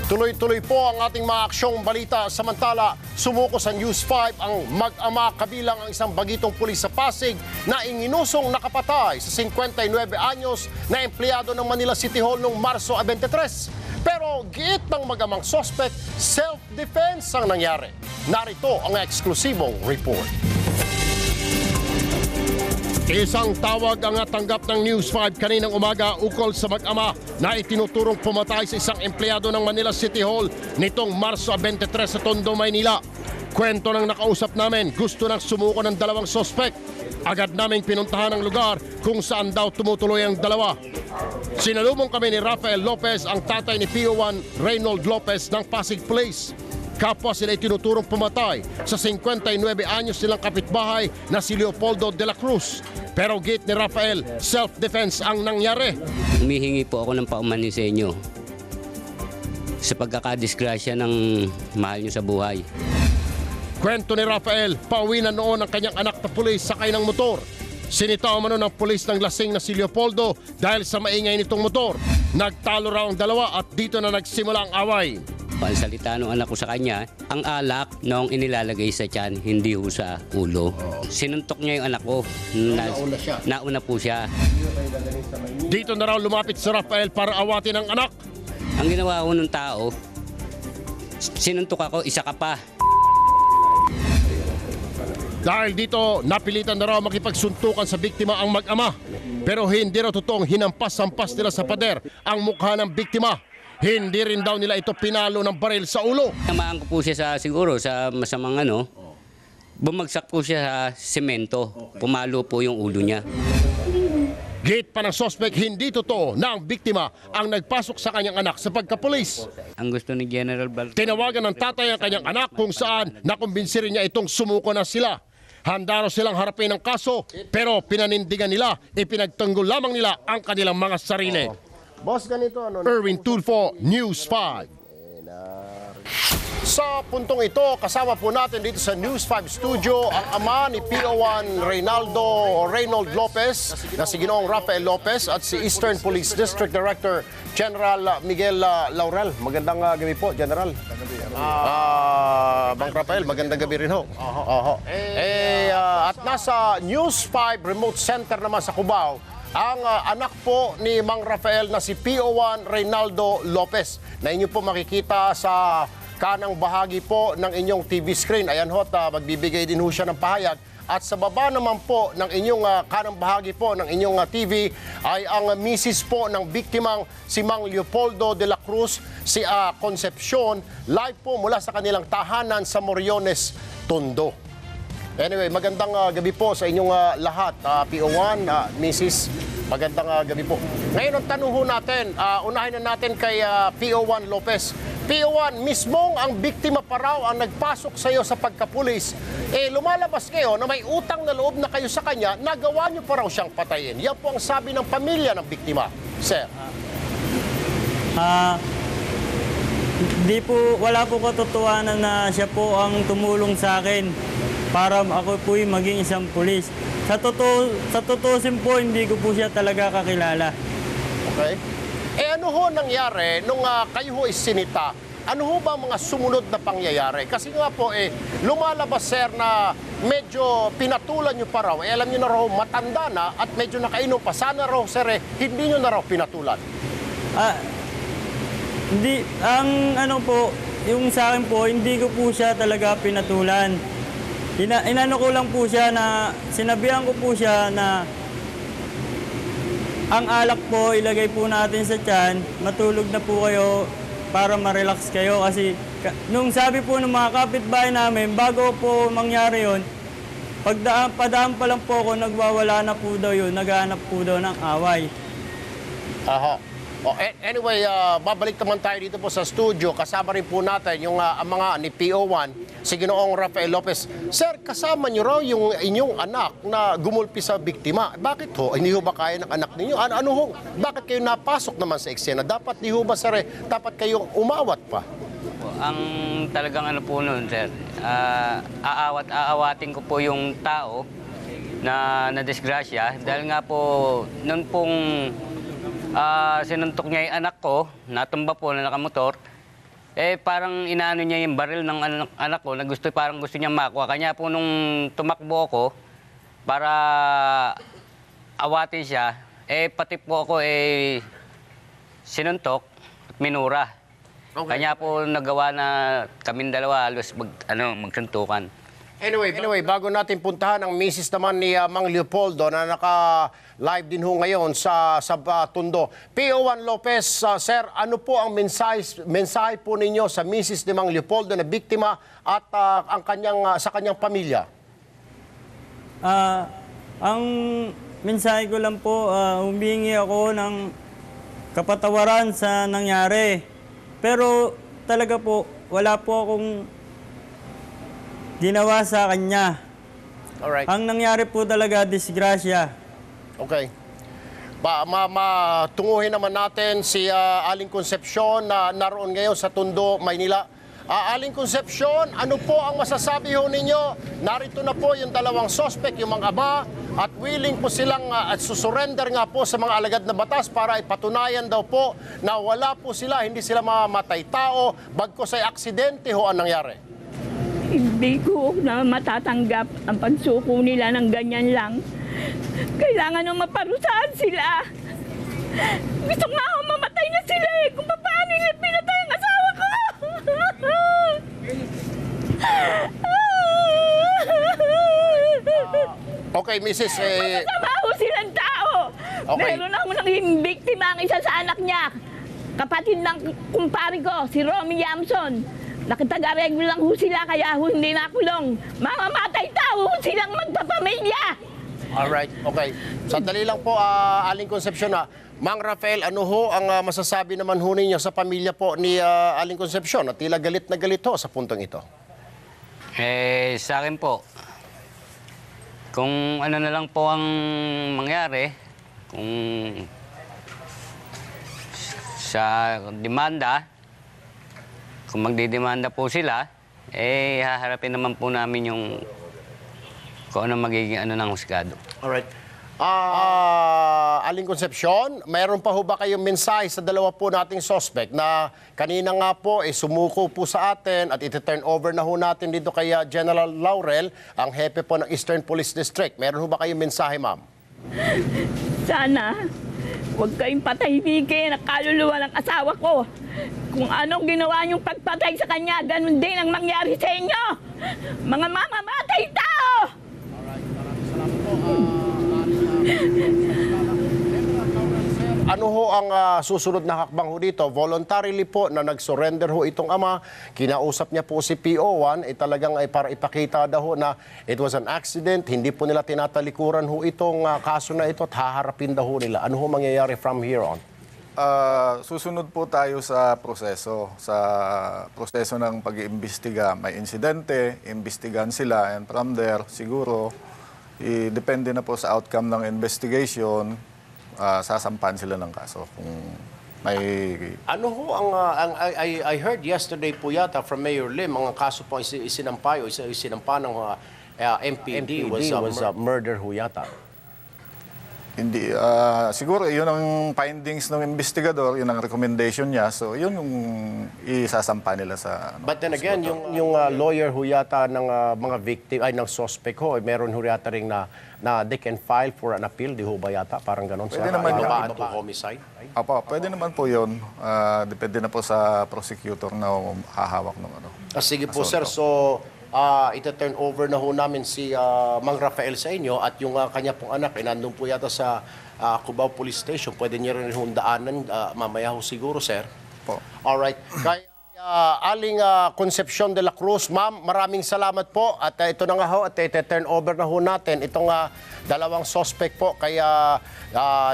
Tuloy-tuloy po ang ating mga aksyong balita. Samantala, sumuko sa News 5 ang mag-ama kabilang ang isang bagitong pulis sa Pasig na inginusong nakapatay sa 59 anyos na empleyado ng Manila City Hall noong Marso 23. Pero giit ng mag-amang suspect, self-defense ang nangyari. Narito ang eksklusibong report. Isang tawag ang natanggap ng News 5 kaninang umaga ukol sa mag-ama na itinuturong pumatay sa isang empleyado ng Manila City Hall nitong Marso 23 sa Tondo, Maynila. Kwento ng nakausap namin, gusto nang sumuko ng dalawang sospek. Agad naming pinuntahan ang lugar kung saan daw tumutuloy ang dalawa. Sinalubong kami ni Rafael Lopez, ang tatay ni PO1 Reynold Lopez ng Pasig Police. Kapwa sila itinuturong pumatay sa 59 anyos nilang kapitbahay na si Leopoldo de la Cruz. Pero gate ni Rafael, self-defense ang nangyari. Humihingi po ako ng paumanhin sa inyo sa pagkakadisgrasya ng mahal nyo sa buhay. Kwento ni Rafael, pauwi na noon ang kanyang anak na pulis sakay ng motor. Sinitaw mano ng pulis ng lasing na si Leopoldo dahil sa maingay nitong motor. Nagtalo raw ang dalawa at dito na nagsimula ang away. Pansalita ng anak ko sa kanya, ang alak noong inilalagay sa tiyan, hindi ho sa ulo. Sinuntok niya yung anak ko. Nauna po siya. Dito na raw lumapit si Rafael para awatin ang anak. Ang ginawa ko ng tao, sinuntok ako, isa ka pa. Dahil dito, napilitan na raw makipagsuntukan sa biktima ang mag-ama. Pero hindi raw totoong hinampas-hampas nila sa pader ang mukha ng biktima. Hindi rin daw nila ito pinalo ng baril sa ulo. Tamaan ko po siya sa masamang bumagsak po siya sa semento. Pumalo po yung ulo niya. Gate pa ng suspect, hindi totoo na ang biktima ang nagpasok sa kanyang anak sa pagkapulis. Ang gusto ni General Bal... Tinawagan ng tatay ang kanyang anak kung saan nakumbinsi rin niya itong sumuko na sila. Handa raw silang harapin ng kaso, pero pinanindigan nila, ipinagtanggol lamang nila ang kanilang mga sarili. Boss, ganito Erwin Tulfo, News 5. Sa puntong ito, kasama po natin dito sa News 5 studio ang ama ni PO1 Reynold Lopez na si Ginoong Rafael Lopez at si Eastern Police District Director General Miguel Laurel. Magandang gabi po, General. Bang Rafael, magandang gabi rin ho. At nasa News 5 Remote Center naman sa Cubao, ang anak po ni Mang Rafael na si PO1 Reynaldo Lopez na inyo po makikita sa kanang bahagi po ng inyong TV screen. Ayan ho, magbibigay din ho siya ng pahayag. At sa baba naman po ng inyong kanang bahagi po ng inyong TV ay ang misis po ng biktimang si Mang Leopoldo de la Cruz, si Concepcion, live po mula sa kanilang tahanan sa Moriones, Tondo. Anyway, magandang gabi po sa inyong lahat, PO1, Mrs. Magandang gabi po. Ngayon ang tanong ho natin, unahin na natin kay PO1 Lopez. PO1, mismong ang biktima pa raw ang nagpasok sa iyo sa pagkapulis. Lumalabas kayo na may utang na loob na kayo sa kanya, nagawa niyo pa raw siyang patayin. Yan po ang sabi ng pamilya ng biktima. Sir. Wala po katotohanan na siya po ang tumulong sa akin para ako po'y maging isang pulis. Sa totoosin po, hindi ko po siya talaga kakilala. Okay. Ano ho nangyari nung kayo ho isinita? Ano ho ba mga sumunod na pangyayari? Kasi nga po lumalabas, sir, na medyo pinatulan nyo pa raw. Alam nyo na raw matanda na at medyo nakainom pa. Sana raw, sir, hindi nyo na raw pinatulan. Hindi, yung sa akin po, hindi ko po siya talaga pinatulan. Inano ko lang po siya na, sinabihan ko po siya na ang alak po, ilagay po natin sa tiyan, matulog na po kayo para ma-relax kayo. Kasi nung sabi po ng mga kapitbahay namin, bago po mangyari yon, padaan pa lang po ako, nagwawala na po daw yun, naghahanap po daw ng away. Aha. Anyway, babalik naman tayo dito po sa studio. Kasama rin po natin yung mga ni PO1, si Ginoong Rafael Lopez. Sir, kasama niyo raw yung inyong anak na gumulpi sa biktima. Bakit ho? Hindi ho ba kaya ng anak ninyo? Ano ho? Bakit kayo napasok naman sa eksena? Dapat di ho ba, sir, dapat kayong umawat pa? Ang talagang po nun, sir, aawatin ko po yung tao na nadisgrasya dahil nga po noon pong sinuntok niya yung anak ko, natumba po na nakamotor. parang inaano niya yung baril ng anak ko na parang gusto niya makuha. Kanya po nung tumakbo ako para awatin siya, pati po ako sinuntok at minura. Okay. Kanya po nagawa na kaming dalawa halos magsuntukan. Anyway, bago natin puntahan ang misis naman ni Mang Leopoldo na naka-live din ho ngayon sa Tondo. PO1 Lopez, sir, ano po ang mensahe po ninyo sa misis ni Mang Leopoldo na biktima at sa kanyang pamilya? Ang mensahe ko lang po, humingi ako ng kapatawaran sa nangyari. Pero talaga po, wala po akong ginawa sa kanya. Alright. Ang nangyari po talaga, disgrasya. Okay. Tunguhin naman natin si Aling Concepcion na naroon ngayon sa Tondo, Maynila. Aling Concepcion, ano po ang masasabi ho ninyo? Narito na po yung dalawang suspect, yung mga ama, at willing po silang at susurrender nga po sa mga alagad na batas para ipatunayan daw po na wala po sila, hindi sila mamamatay tao, bagkos ay aksidente ho ang nangyari. Hindi ko na matatanggap ang pagsuko nila ng ganyan lang. Kailangan nang maparusahan sila. Gusto nga ako mamatay na sila kung paano nila pinatay ang asawa ko. Okay, Mrs. Masama ko silang tao. Okay. Meron ako naging biktima ang isa sa anak niya. Kapatid ng kumpare ko, si Romy Yamson. Nakitaga-regular lang ho sila, kaya ho hindi nakulong. Mamamatay tao ho silang magpapamilya. Alright, okay. Sandali lang po, Aling Concepcion. Mang Rafael, ano ho ang masasabi naman ho ninyo sa pamilya po ni Aling Concepcion at tila galit na galit ho sa puntong ito? Sa akin po, kung ano na lang po ang mangyari, kung sa demanda, kung magdidemanda po sila, haharapin naman po namin yung kung ano magiging ng husgado. Alright. Aling Concepcion, mayroon pa ho ba kayong mensahe sa dalawa po nating suspect na kanina nga po sumuko po sa atin at iti-turn over na ho natin dito kay General Laurel, ang hepe po ng Eastern Police District. Mayroon ho ba kayong mensahe, ma'am? Sana, huwag kayong patahimikin ang kaluluwa ng asawa ko. Kung anong ginawa niyong pagpatay sa kanya, ganun din ang mangyari sa inyo. Mga mamamatay tao! Ano ho ang susunod na hakbang ho dito? Voluntarily po na nag-surrender ho itong ama. Kinausap niya po si PO1, talagang para ipakita daw ho na it was an accident. Hindi po nila tinatalikuran ho itong kaso na ito at haharapin daw ho nila. Ano ho mangyayari from here on? Susunod po tayo sa proseso ng pag-iimbestiga. May insidente, imbestigahan sila, and from there, siguro, depende na po sa outcome ng investigation, sasampan sila ng kaso. Kung may... Ano ho I heard yesterday po yata from Mayor Lim, mga kaso po isinampa ng MPD was murder ho yata. Hindi, siguro yun ang findings ng investigador, yun ang recommendation niya. So yun yung isasampa nila sa... But then again, yung lawyer ho yata ng mga victim, ng suspect ho, meron ho yata rin na they can file for an appeal, di ho ba yata? Parang ganon sa Pwede naman yun. ibabaan to homicide. Apo, pwede naman po yun. Depende na po sa prosecutor na hahawak ng ano. Sige po, sir. So, ita-turn over na ho namin si Mang Rafael sa inyo at yung kanya pong anak, nandun po yata sa Cubao Police Station. Pwede niyo rin hong daanan mamaya ho siguro, sir. Po. Alright. Kaya Aling Concepcion de la Cruz, ma'am, maraming salamat po. At ito na nga ho, at ita-turn over na ho natin itong dalawang suspect po kaya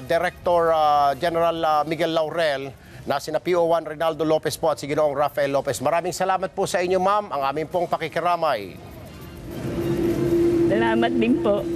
Director General Miguel Laurel na sina PO1 Reynaldo Lopez po at si Ginoong Rafael Lopez. Maraming salamat po sa inyo, ma'am. Ang aming pong pakikiramay. Salamat din po.